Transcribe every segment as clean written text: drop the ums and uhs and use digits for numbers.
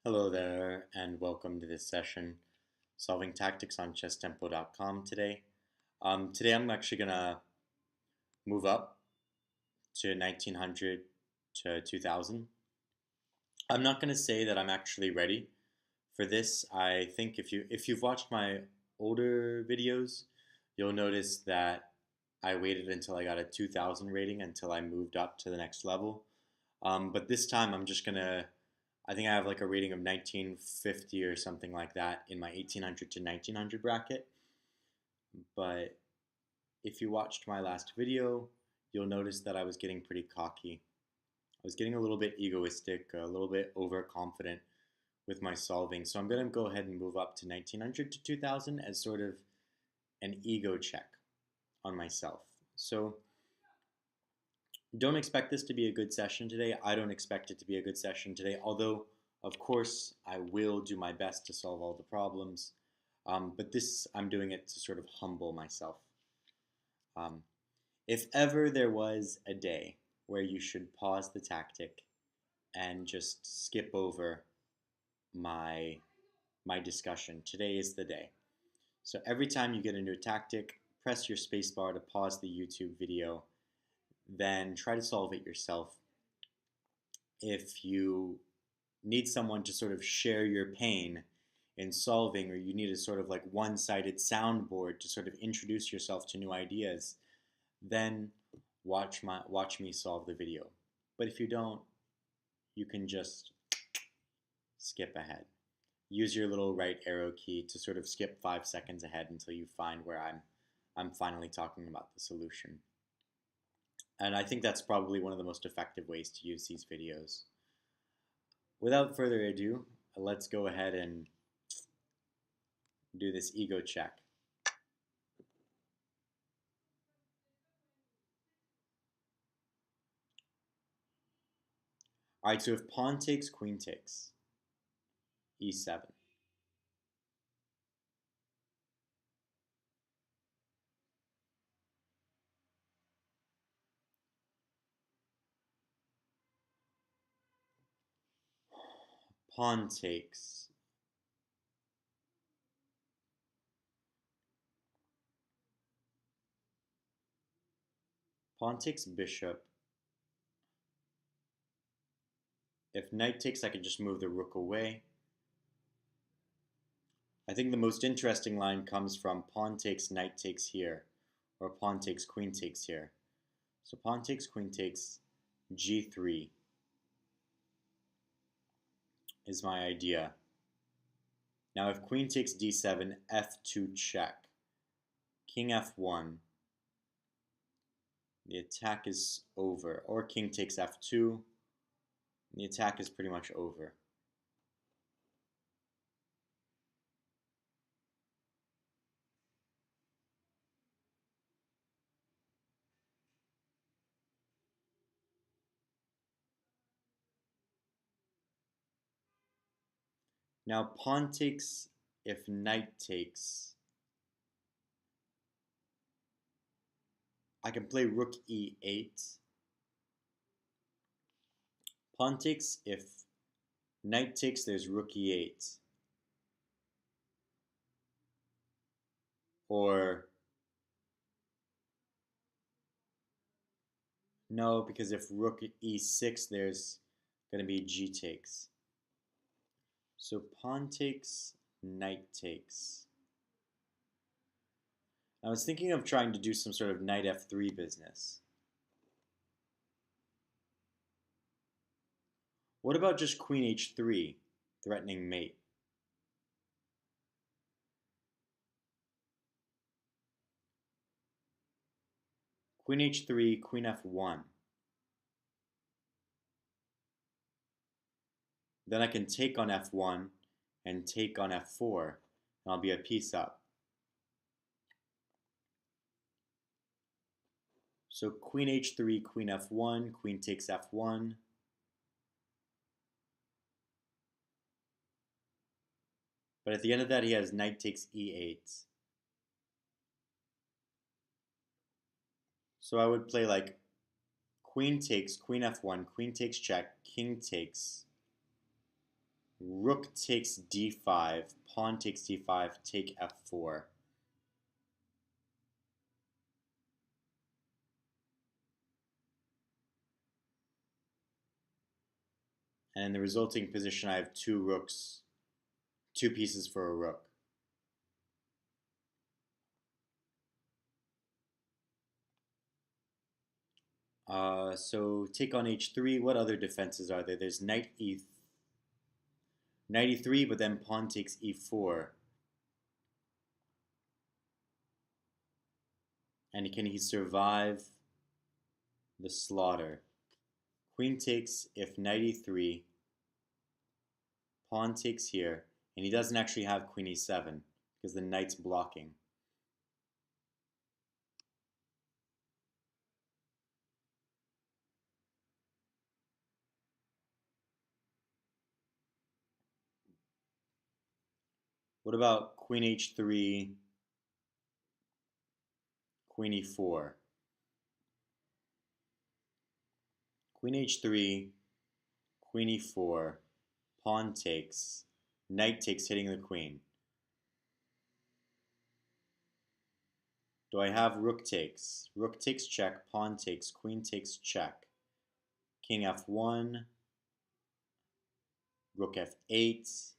Hello there, and welcome to this session, Solving Tactics on ChessTempo.com today. Today I'm actually going to move up to 1900 to 2000. I'm not going to say that I'm actually ready for this. I think if you've watched my older videos, you'll notice that I waited until I got a 2000 rating until I moved up to the next level. But this time I think I have like a rating of 1950 or something like that in my 1800 to 1900 bracket. But if you watched my last video, you'll notice that I was getting pretty cocky. I was getting a little bit egoistic, a little bit overconfident with my solving. So I'm going to go ahead and move up to 1900 to 2000 as sort of an ego check on myself. So don't expect this to be a good session today. I don't expect it to be a good session today, although, of course, I will do my best to solve all the problems. But I'm doing it to sort of humble myself. Um, if ever there was a day where you should pause the tactic and just skip over my discussion, today is the day. So every time you get a new tactic, press your spacebar to pause the YouTube video, then try to solve it yourself. If you need someone to sort of share your pain in solving, or you need a sort of like one-sided soundboard to sort of introduce yourself to new ideas, then watch me solve the video. But if you don't, you can just skip ahead. Use your little right arrow key to sort of skip 5 seconds ahead until you find where I'm finally talking about the solution. And I think that's probably one of the most effective ways to use these videos. Without further ado, let's go ahead and do this ego check. Alright, so if pawn takes, queen takes, e7. Pawn takes. Pawn takes bishop. If knight takes, I can just move the rook away. I think the most interesting line comes from pawn takes, knight takes here, or pawn takes, queen takes here. So pawn takes, queen takes, g3 is my idea. Now if queen takes d7, f2 check, king f1, the attack is over. Or king takes f2, the attack is pretty much over. Now pawn takes, if knight takes, I can play rook e8. Pawn takes, if knight takes, there's rook e8. Or no, because if rook e6, there's going to be g takes. So pawn takes, knight takes. I was thinking of trying to do some sort of knight f3 business. What about just queen h3, threatening mate? Queen h3, queen f1. Then I can take on f1 and take on f4, and I'll be a piece up. So queen h3, queen f1, queen takes f1. But at the end of that, he has knight takes e8. So I would play like queen takes, queen f1, queen takes check, king takes. rook takes d5, pawn takes d5, take f4. And in the resulting position, I have two rooks, two pieces for a rook. So take on h3. What other defenses are there? There's knight e3, but then pawn takes e4. And can he survive the slaughter? Queen takes if knight e3, pawn takes here, and he doesn't actually have queen e7 because the knight's blocking. What about queen h3, queen e4? Queen h3, queen e4, pawn takes, knight takes, hitting the queen. Do I have rook takes? Rook takes check, pawn takes, queen takes check. King f1, rook f8,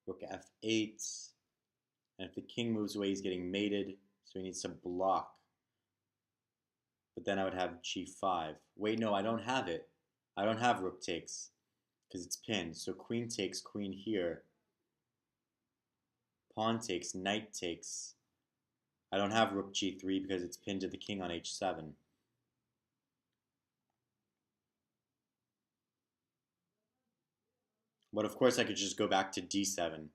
rook f8. And if the king moves away, he's getting mated, so he needs to block. But then I would have g5. Wait, no, I don't have it. I don't have rook takes because it's pinned. So queen takes, queen here. Pawn takes, knight takes. I don't have rook g3 because it's pinned to the king on h7. But of course I could just go back to d7.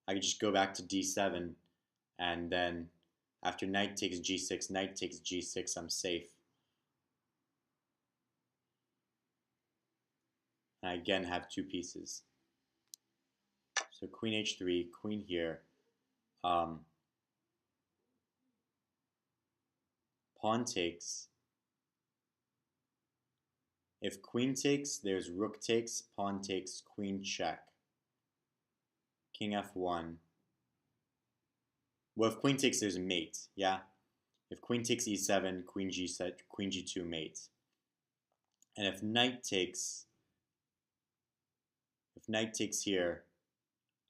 I could just go back to d7 and then after knight takes g6, knight takes g6, I'm safe. And I again have two pieces. So queen h3, queen here. Pawn takes. If queen takes, there's rook takes, pawn takes, queen check. King f1. Well, if queen takes, there's a mate, yeah? If queen takes e7, queen g2 mate. And if knight takes here,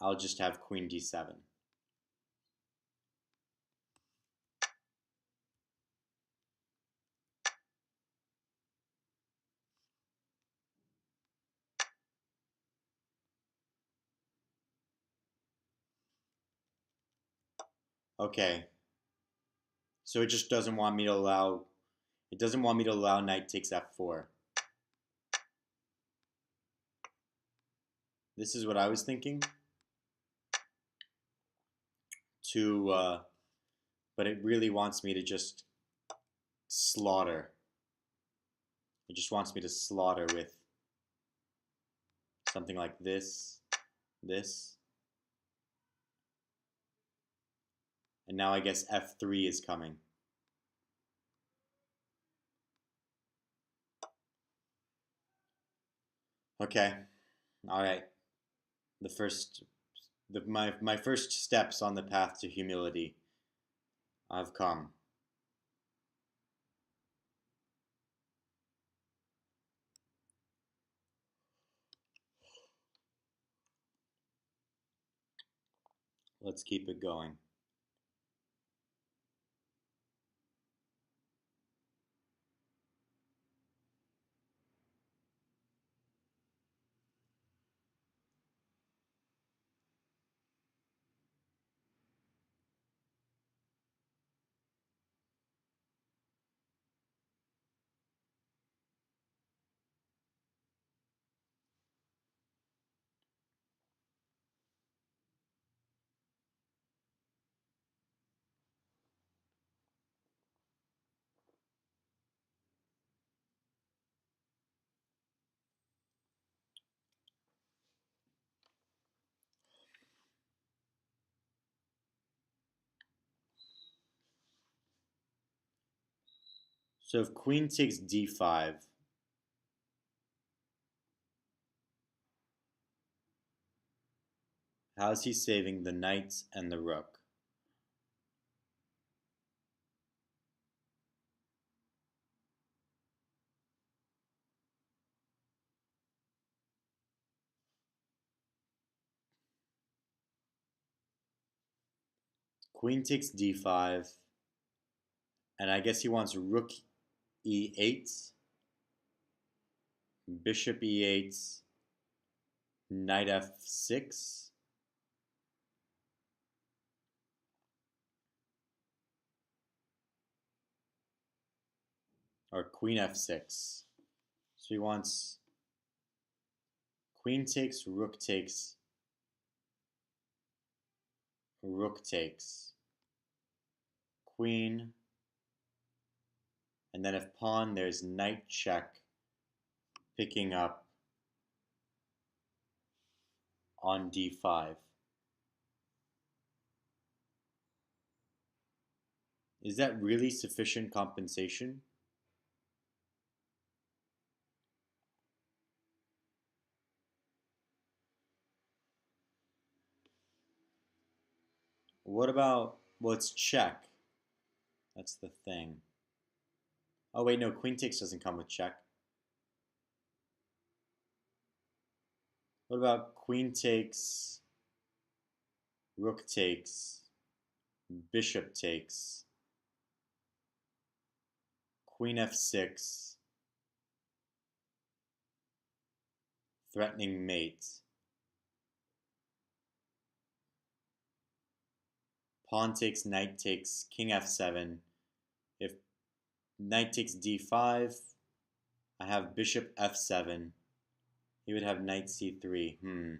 I'll just have queen d7. Okay. So it just doesn't want me to allow knight takes f4. This is what I was thinking. But it really wants me to just slaughter. It just wants me to slaughter with something like this, this. And now I guess f3 is coming. Okay. All right. My first steps on the path to humility have come. Let's keep it going. So if queen takes d5, how is he saving the knight and the rook? Queen takes d5, and I guess he wants rook e8, bishop e8, knight f6. Or queen f6. So he wants queen takes, rook takes, rook takes, queen, and then if pawn, there's knight check, picking up on d5. Is that really sufficient compensation? What about, well, it's check. That's the thing. Oh, wait, no, queen takes doesn't come with check. What about queen takes, rook takes, bishop takes, queen f6, threatening mate, pawn takes, knight takes, king f7. If knight takes d5, I have bishop f7. He would have knight c3.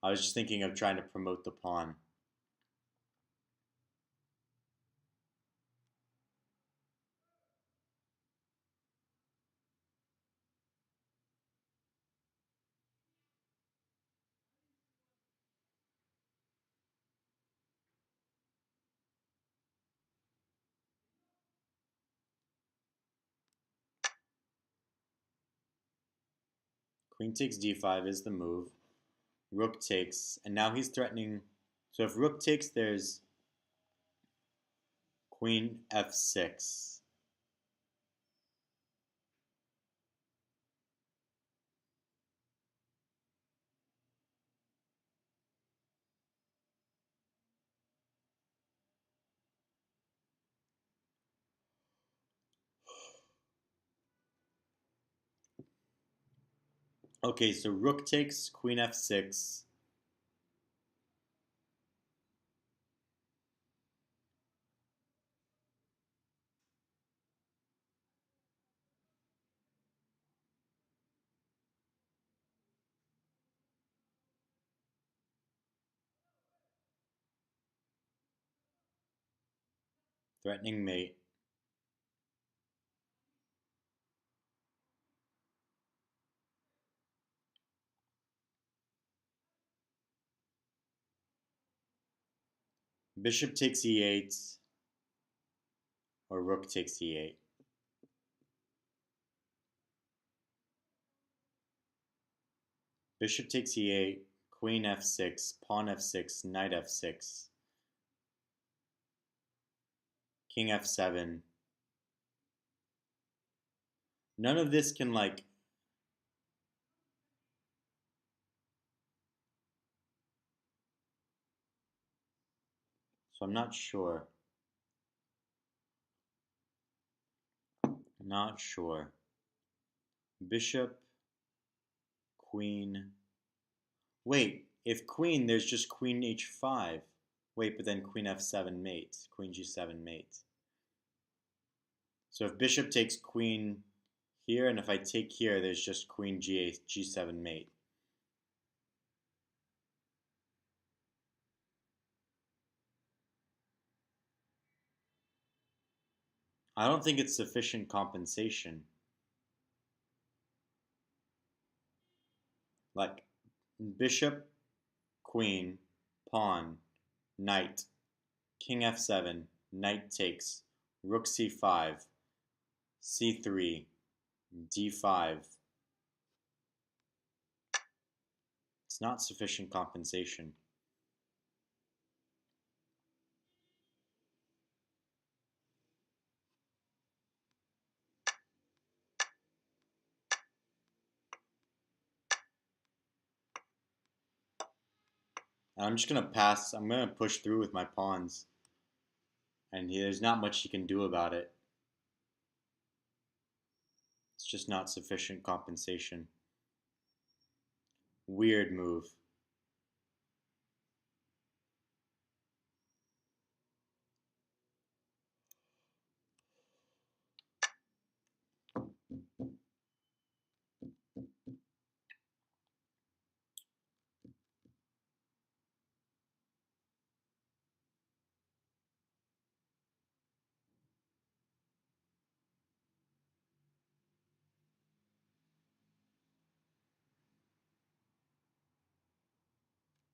I was just thinking of trying to promote the pawn. Queen takes d5 is the move. Rook takes, and now he's threatening. So if rook takes, there's queen f6. Okay, so rook takes, queen f6. Threatening mate. Bishop takes e8, or rook takes e8. Bishop takes e8, queen f6, pawn f6, knight f6, king f7. None of this can, like, so I'm not sure. Not sure. Bishop, queen. Wait, if queen, there's just queen h5. Wait, but then queen f7 mate, queen g7 mate. So if bishop takes queen here, and if I take here, there's just queen g8, g7 mate. I don't think it's sufficient compensation. Like, bishop, queen, pawn, knight, king f7, knight takes, rook c5. c3, d5. It's not sufficient compensation. I'm just going to pass. I'm going to push through with my pawns. And there's not much you can do about it. It's just not sufficient compensation. Weird move.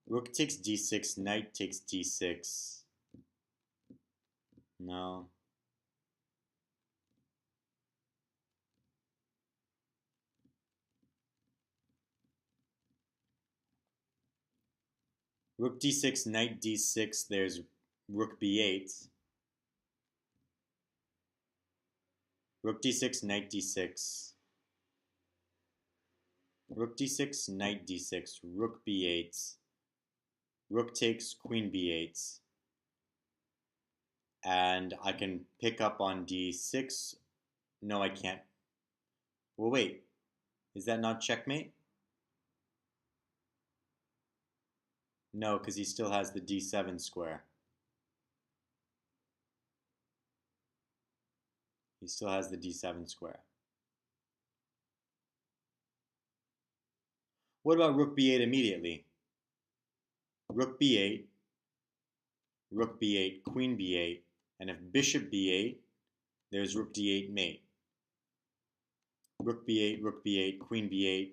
Rook takes d6, knight takes d6. No. Rook d6, knight d6, there's rook b8. Rook d6, knight d6. Rook d6, knight d6, rook b8. Rook takes, queen b8. And I can pick up on d6. No, I can't. Well, wait. Is that not checkmate? No, because he still has the d7 square. He still has the d7 square. What about rook b8 immediately? Rook b8, rook b8, queen b8, and if bishop b8, there's rook d8 mate. Rook b8, rook b8, queen b8,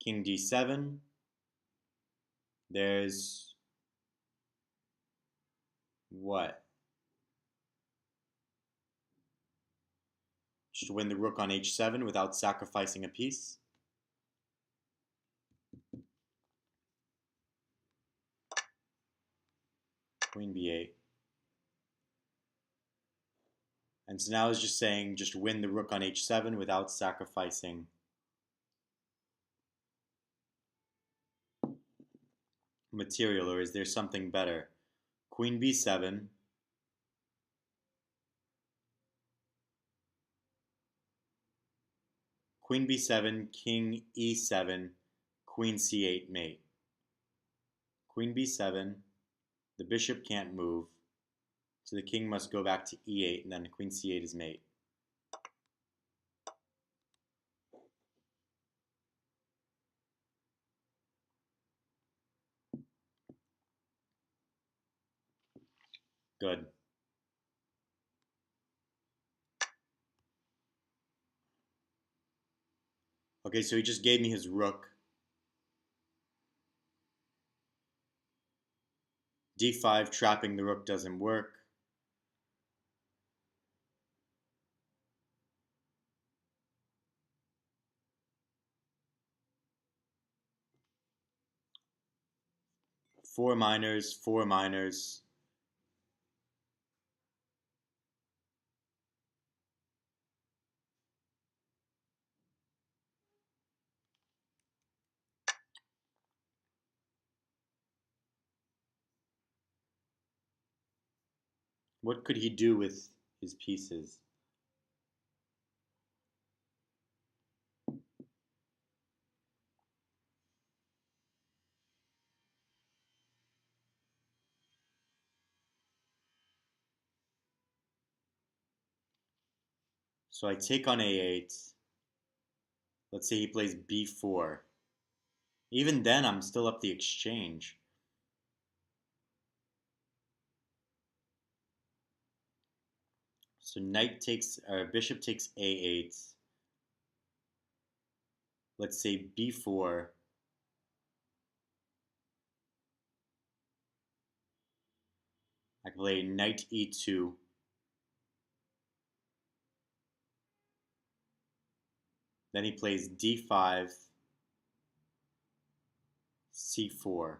king d7. There's what? Just win the rook on h7 without sacrificing a piece. Queen b8. And so now it's just saying just win the rook on h7 without sacrificing material, or is there something better? Queen b7. Queen b7, king e7, queen c8 mate. Queen b7, the bishop can't move, so the king must go back to e8, and then queen c8 is mate. Good. Okay, so he just gave me his rook. d5, trapping the rook doesn't work. Four minors, four minors. What could he do with his pieces? So I take on a8. Let's say he plays b4. Even then, I'm still up the exchange. So bishop takes a8. Let's say b4. I can play knight e2. Then he plays d5, c4.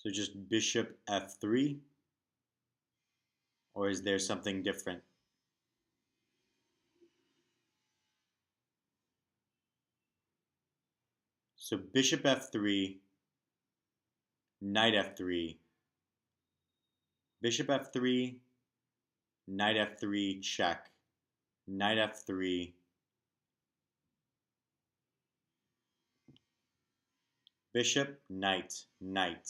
So just bishop f3, or is there something different? So bishop f3, knight f3, bishop f3, knight f3, check, knight f3, bishop, knight, knight.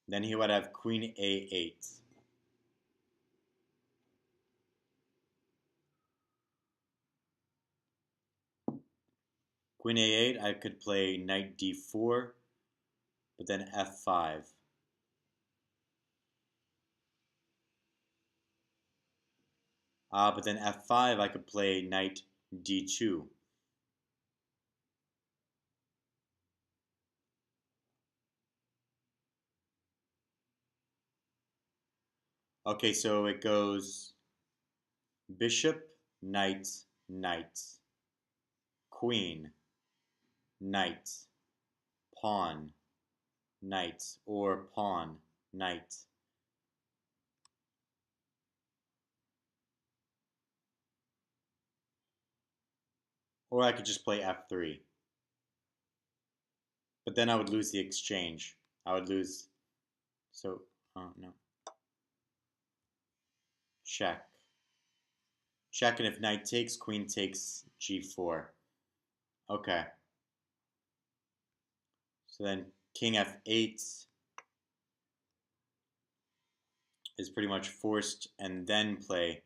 Then he would have queen a8. Queen a8, I could play knight d4, but then f5. But then f5, I could play knight d2. Okay, so it goes bishop, knight, knight, queen, knight, pawn, knight, or pawn, knight. Or I could just play f3. But then I would lose the exchange. I would lose. So, no. Check. Check, and if knight takes, queen takes g4. Okay. So then king f8 is pretty much forced, and then play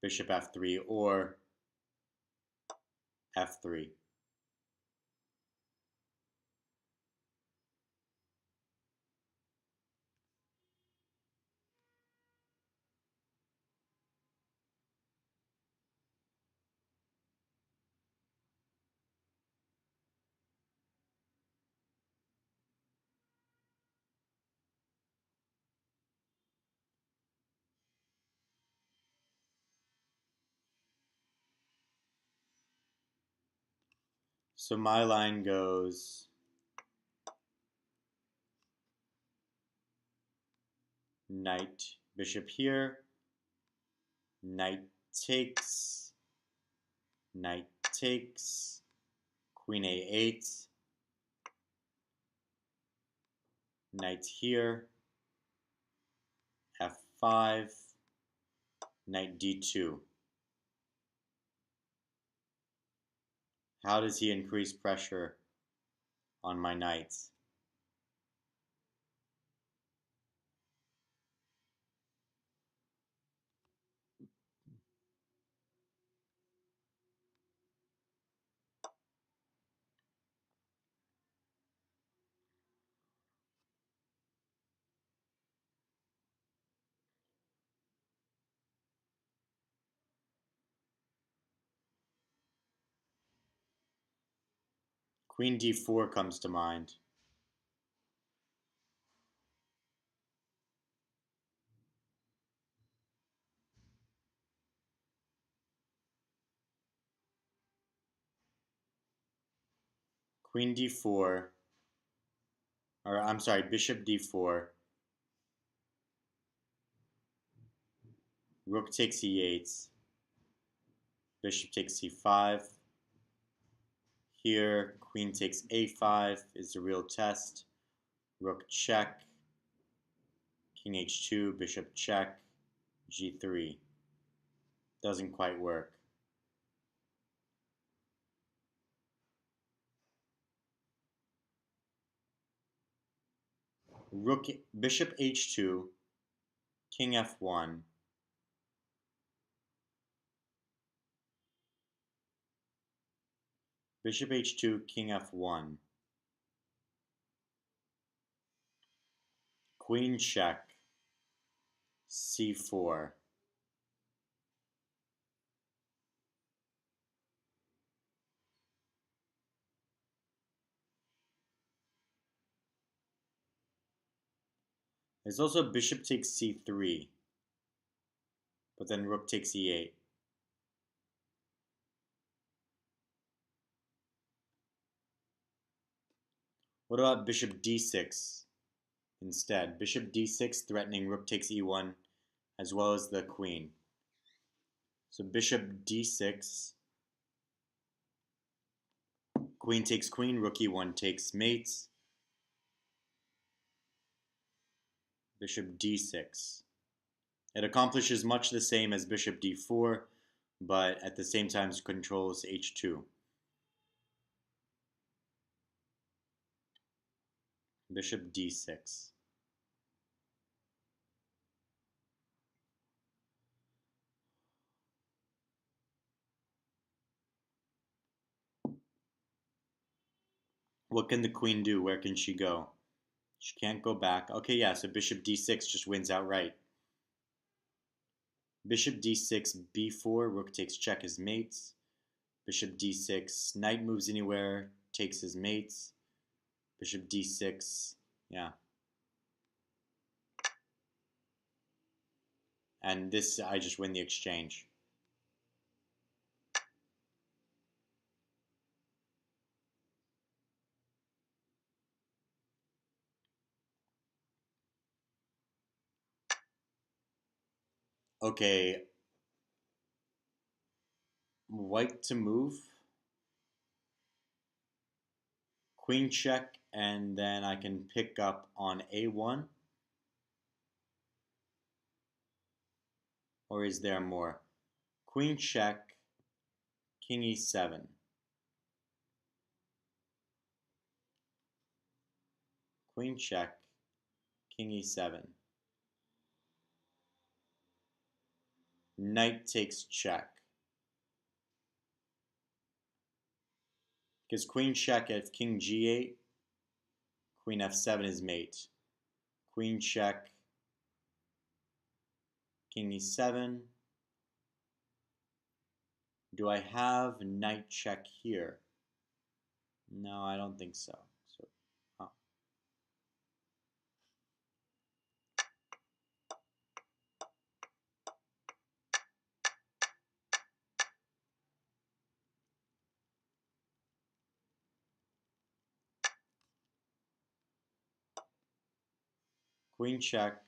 bishop f3 or f3. So my line goes knight, bishop here, knight takes, knight takes, queen a8, knight here, f5, knight d2. How does he increase pressure on my knights? Queen d4 comes to mind. Queen d4, or I'm sorry, bishop d4, rook takes e8, bishop takes c5. Here, queen takes a5 is the real test. Rook check, king h2, bishop check, g3. Doesn't quite work. Rook, bishop h2, king f1. Bishop h2, king f1. queen check, c4. There's also bishop takes c3, but then rook takes e8. What about bishop d6 instead? Bishop d6 threatening rook takes e1 as well as the queen. So bishop d6, queen takes queen, rook e1 takes mates. Bishop d6. It accomplishes much the same as bishop d4, but at the same time controls h2. Bishop d6. What can the queen do? Where can she go? She can't go back. Okay, yeah, so bishop d6 just wins outright. Bishop d6, b4, rook takes check as mates. Bishop d6, knight moves anywhere, takes his mates. Bishop d6, yeah. And this, I just win the exchange. Okay, white to move. Queen check, and then I can pick up on a1. Or is there more? Queen check, king e7. Queen check, king e7. Knight takes check. Because queen check at king g8, queen f7 is mate. Queen check, king e7. Do I have knight check here? No, I don't think so. Queen check,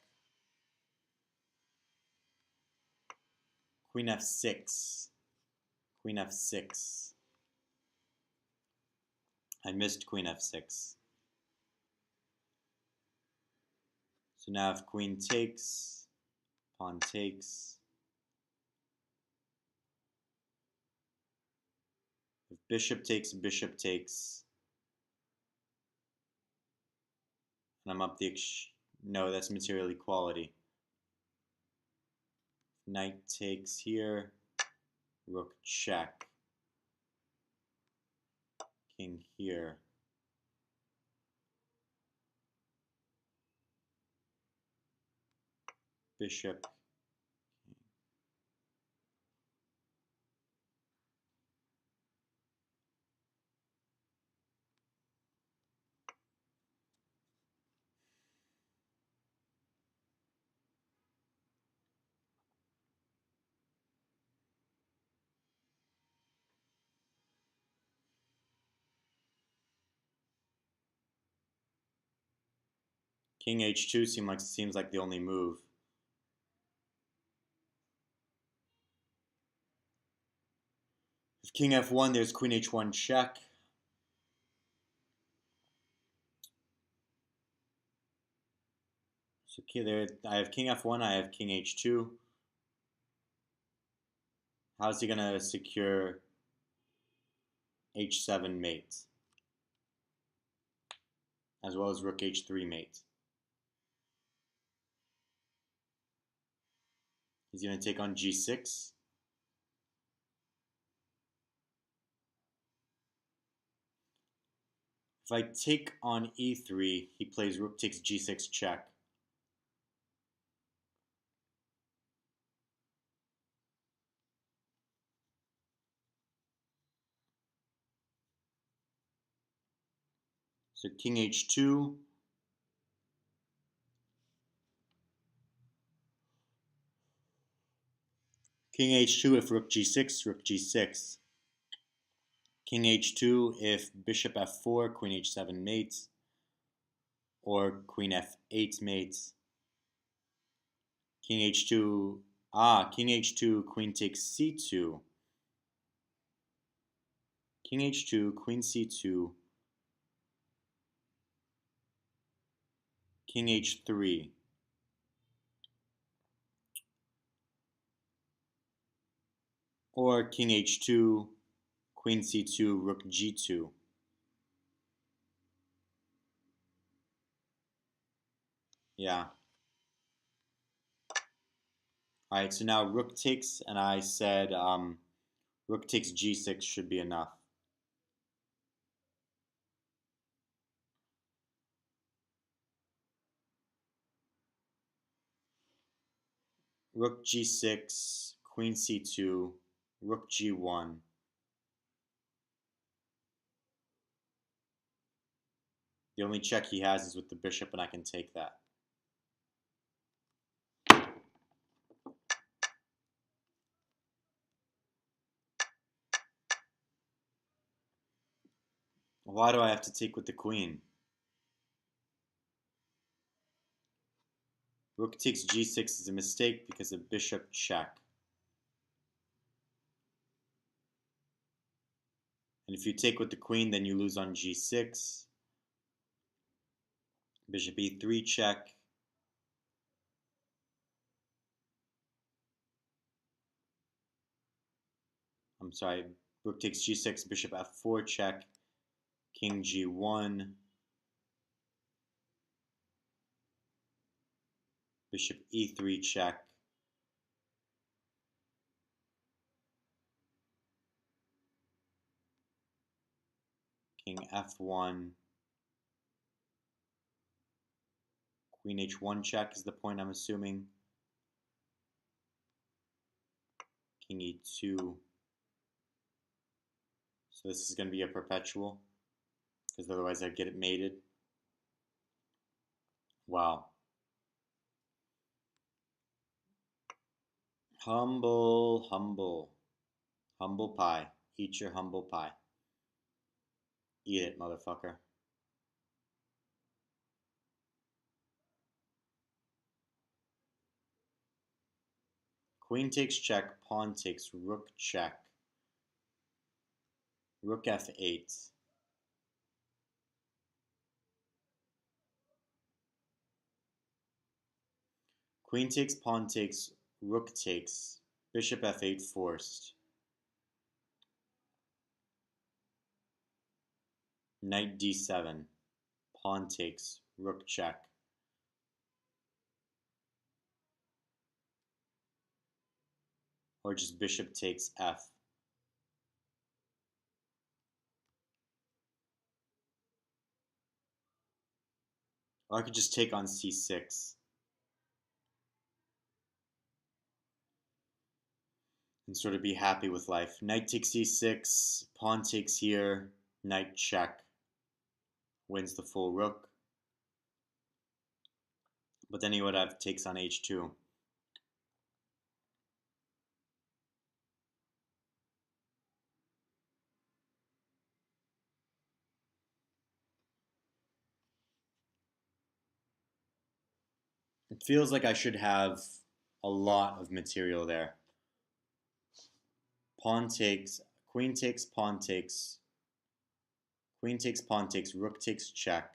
queen f6, queen f6. I missed queen f6. So now if queen takes, pawn takes. If bishop takes, bishop takes. And I'm up the no, that's material equality. Knight takes here, rook check. King here. Bishop. King h2 seems like the only move. If king f1, there's queen h1 check. So there, I have king f1, I have king h2. How's he gonna secure h7 mate? As well as rook h3 mate. He's gonna take on g6. If I take on e3, he plays rook takes g6 check. So king h2. King h2 if rook g6, rook g6. King h2 if bishop f4, queen h7 mates, or queen f8 mates. King h2, king h2, queen takes c2. King h2, queen c2, king h3. Or king h2, queen c2, rook g2. Yeah. Alright, so now rook takes, and I said rook takes g6 should be enough. Rook g6, queen c2, rook g1. The only check he has is with the bishop, and I can take that. Why do I have to take with the queen? Rook takes g6 is a mistake because of bishop check. And if you take with the queen, then you lose on g6. Bishop e3 check. I'm sorry, rook takes g6, bishop f4 check, king g1, bishop e3 check. King f1, queen h1 check is the point I'm assuming. King e2. So this is going to be a perpetual, because otherwise I'd get it mated. Wow. Humble, humble. Humble pie. Eat your humble pie. Eat it, motherfucker. Queen takes check, pawn takes rook check. Rook f8. Queen takes, pawn takes, rook takes. Bishop f8 forced. Knight d7. Pawn takes, rook check. Or just bishop takes f. Or I could just take on c6. And sort of be happy with life. Knight takes e6, pawn takes here, knight check. Wins the full rook. But then he would have takes on h2. It feels like I should have a lot of material there. Pawn takes, queen takes, pawn takes, queen takes, pawn takes, rook takes check.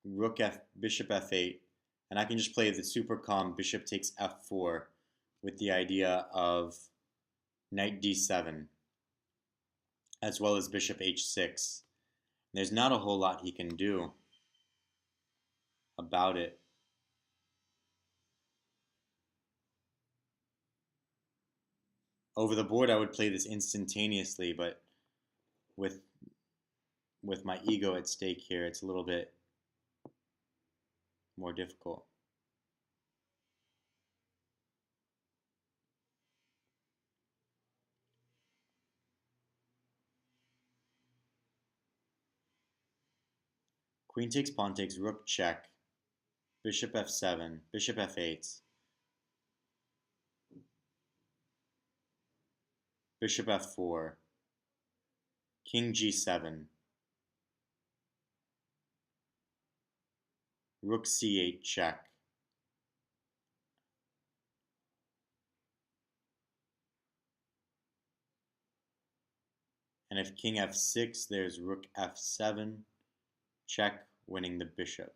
Rook f, bishop f8, and I can just play the super calm bishop takes f4 with the idea of knight d7, as well as bishop h6. There's not a whole lot he can do about it. Over the board, I would play this instantaneously, but with my ego at stake here, it's a little bit more difficult. Queen takes, pawn takes, rook check, bishop f7, bishop f8, bishop f4, king g7, rook c8 check, and if king f6, there's rook f7 check, winning the bishop.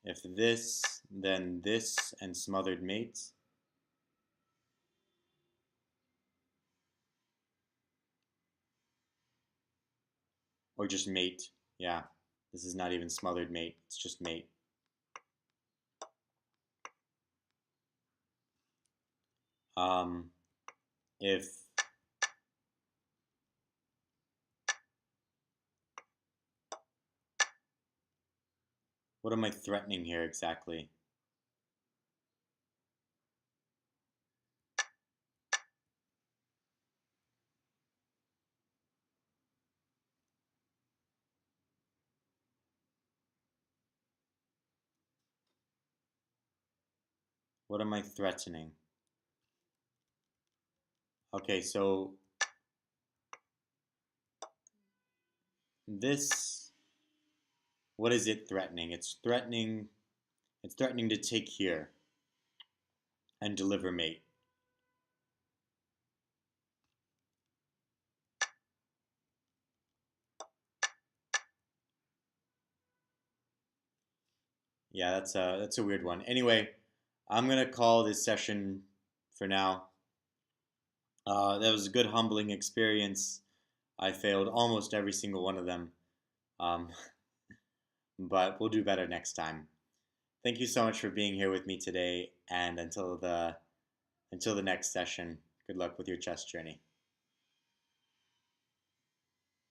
If this, then this, and smothered mate. Or just mate. Yeah, this is not even smothered mate, it's just mate. If what am I threatening here exactly? What am I threatening? Okay, so this, what is it threatening? It's threatening to take here and deliver mate. Yeah, that's a weird one. Anyway, I'm gonna call this session for now. That was a good humbling experience. I failed almost every single one of them, um, but we'll do better next time. Thank you so much for being here with me today, and until the next session, good luck with your chess journey.